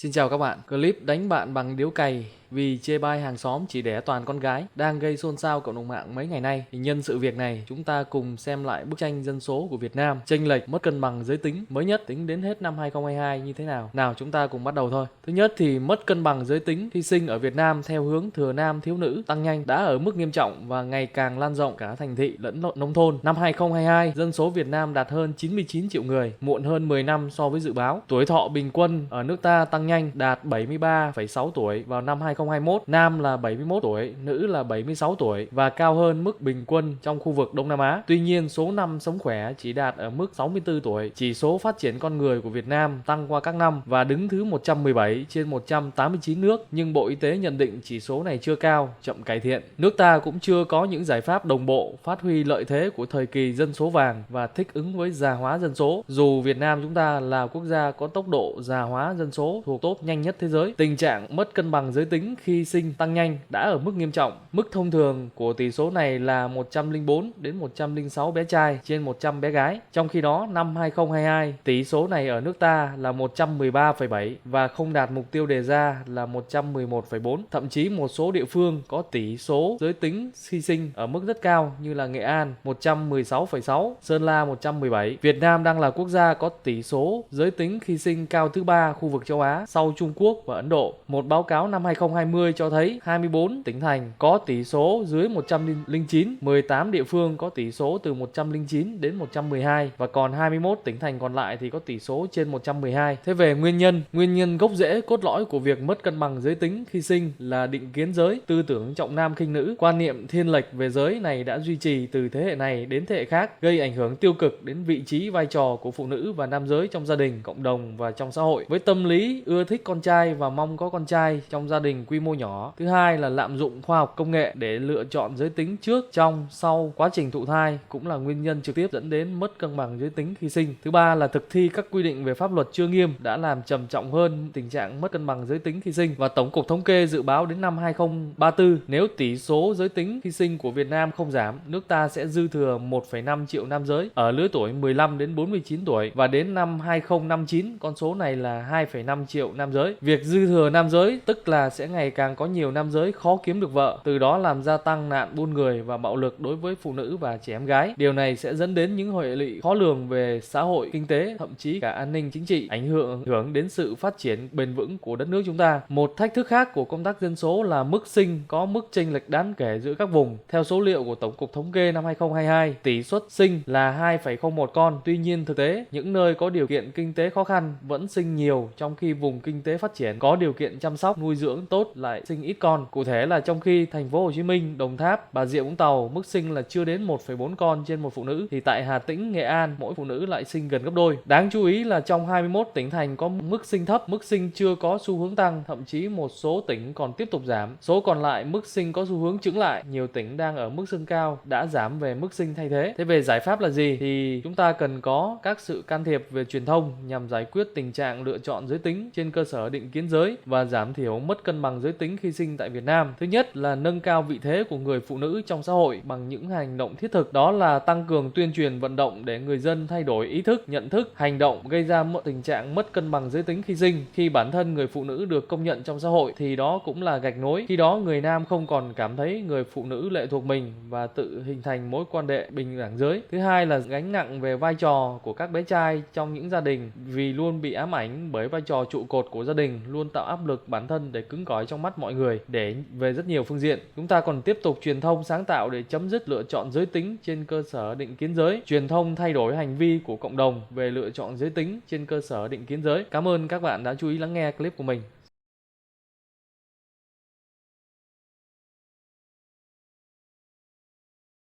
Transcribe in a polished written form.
Xin chào các bạn, clip đánh bạn bằng điếu cày vì chê bai hàng xóm chỉ đẻ toàn con gái đang gây xôn xao cộng đồng mạng mấy ngày nay. Thì nhân sự việc này, chúng ta cùng xem lại bức tranh dân số của Việt Nam, chênh lệch mất cân bằng giới tính mới nhất tính đến hết năm 2022 như thế nào. Nào chúng ta cùng bắt đầu thôi. Thứ nhất thì mất cân bằng giới tính khi sinh ở Việt Nam theo hướng thừa nam thiếu nữ tăng nhanh đã ở mức nghiêm trọng và ngày càng lan rộng cả thành thị lẫn nông thôn. Năm 2022, dân số Việt Nam đạt hơn 99 triệu người, muộn hơn 10 năm so với dự báo. Tuổi thọ bình quân ở nước ta tăng nhanh, đạt 73,6 tuổi vào năm 2021, nam là 71 tuổi, nữ là 76 tuổi và cao hơn mức bình quân trong khu vực Đông Nam Á. Tuy nhiên, số năm sống khỏe chỉ đạt ở mức 64 tuổi. Chỉ số phát triển con người của Việt Nam tăng qua các năm và đứng thứ 117 trên 189 nước, nhưng Bộ Y tế nhận định chỉ số này chưa cao, chậm cải thiện. Nước ta cũng chưa có những giải pháp đồng bộ phát huy lợi thế của thời kỳ dân số vàng và thích ứng với già hóa dân số. Dù Việt Nam chúng ta là quốc gia có tốc độ già hóa dân số thuộc top nhanh nhất thế giới, tình trạng mất cân bằng giới tính khi sinh tăng nhanh đã ở mức nghiêm trọng. Mức thông thường của tỷ số này là 104 đến 106 bé trai trên 100 bé gái. Trong khi đó, năm 2022, tỷ số này ở nước ta là 113,7 và không đạt mục tiêu đề ra là 111,4. Thậm chí một số địa phương có tỷ số giới tính khi sinh ở mức rất cao như là Nghệ An 116,6, Sơn La 117. Việt Nam đang là quốc gia có tỷ số giới tính khi sinh cao thứ 3 khu vực châu Á sau Trung Quốc và Ấn Độ. Một báo cáo năm 2020 cho thấy 24 tỉnh thành có tỷ số dưới 109, 18 địa phương có tỷ số từ 109 đến 112 và còn 21 tỉnh thành còn lại thì có tỷ số trên 112. Thế về nguyên nhân gốc rễ cốt lõi của việc mất cân bằng giới tính khi sinh là định kiến giới, tư tưởng trọng nam khinh nữ. Quan niệm thiên lệch về giới này đã duy trì từ thế hệ này đến thế hệ khác, gây ảnh hưởng tiêu cực đến vị trí vai trò của phụ nữ và nam giới trong gia đình, cộng đồng và trong xã hội. Với tâm lý ưa thích con trai và mong có con trai trong gia đình quy mô nhỏ. Thứ hai là lạm dụng khoa học công nghệ để lựa chọn giới tính trước, trong, sau quá trình thụ thai cũng là nguyên nhân trực tiếp dẫn đến mất cân bằng giới tính khi sinh. Thứ ba là thực thi các quy định về pháp luật chưa nghiêm đã làm trầm trọng hơn tình trạng mất cân bằng giới tính khi sinh. Và Tổng cục Thống kê dự báo đến năm 2034, nếu tỷ số giới tính khi sinh của Việt Nam không giảm, nước ta sẽ dư thừa 1,5 triệu nam giới ở lứa tuổi 15 đến 49 tuổi và đến năm 2059 con số này là 2,5 triệu nam giới. Việc dư thừa nam giới tức là sẽ ngày càng có nhiều nam giới khó kiếm được vợ, từ đó làm gia tăng nạn buôn người và bạo lực đối với phụ nữ và trẻ em gái. Điều này sẽ dẫn đến những hệ lụy khó lường về xã hội, kinh tế, thậm chí cả an ninh chính trị, ảnh hưởng đến sự phát triển bền vững của đất nước chúng ta. Một thách thức khác của công tác dân số là mức sinh có mức chênh lệch đáng kể giữa các vùng. Theo số liệu của Tổng cục Thống kê năm 2022, tỷ suất sinh là 2,01 con. Tuy nhiên thực tế, những nơi có điều kiện kinh tế khó khăn vẫn sinh nhiều, trong khi vùng kinh tế phát triển có điều kiện chăm sóc nuôi dưỡng tốt lại sinh ít con. Cụ thể là trong khi thành phố Hồ Chí Minh, Đồng Tháp, Bà Rịa Vũng Tàu mức sinh là chưa đến 1,4 con trên một phụ nữ, thì tại Hà Tĩnh, Nghệ An mỗi phụ nữ lại sinh gần gấp đôi. Đáng chú ý là trong 21 tỉnh thành có mức sinh thấp, mức sinh chưa có xu hướng tăng, thậm chí một số tỉnh còn tiếp tục giảm. Số còn lại mức sinh có xu hướng chững lại, nhiều tỉnh đang ở mức sinh cao đã giảm về mức sinh thay thế. Thế về giải pháp là gì? Thì chúng ta cần có các sự can thiệp về truyền thông nhằm giải quyết tình trạng lựa chọn giới tính trên cơ sở định kiến giới và giảm thiểu mất cân bằng giới tính khi sinh tại Việt Nam. Thứ nhất là nâng cao vị thế của người phụ nữ trong xã hội bằng những hành động thiết thực, đó là tăng cường tuyên truyền vận động để người dân thay đổi ý thức, nhận thức, hành động gây ra tình trạng mất cân bằng giới tính khi sinh. Khi bản thân người phụ nữ được công nhận trong xã hội thì đó cũng là gạch nối. Khi đó người nam không còn cảm thấy người phụ nữ lệ thuộc mình và tự hình thành mối quan hệ bình đẳng giới. Thứ hai là gánh nặng về vai trò của các bé trai trong những gia đình vì luôn bị ám ảnh bởi vai trò trụ cột của gia đình, luôn tạo áp lực bản thân để cứng cỏi trong mắt mọi người để về rất nhiều phương diện. Chúng ta còn tiếp tục truyền thông sáng tạo để chấm dứt lựa chọn giới tính trên cơ sở định kiến giới, truyền thông thay đổi hành vi của cộng đồng về lựa chọn giới tính trên cơ sở định kiến giới. Cảm ơn các bạn đã chú ý lắng nghe clip của mình.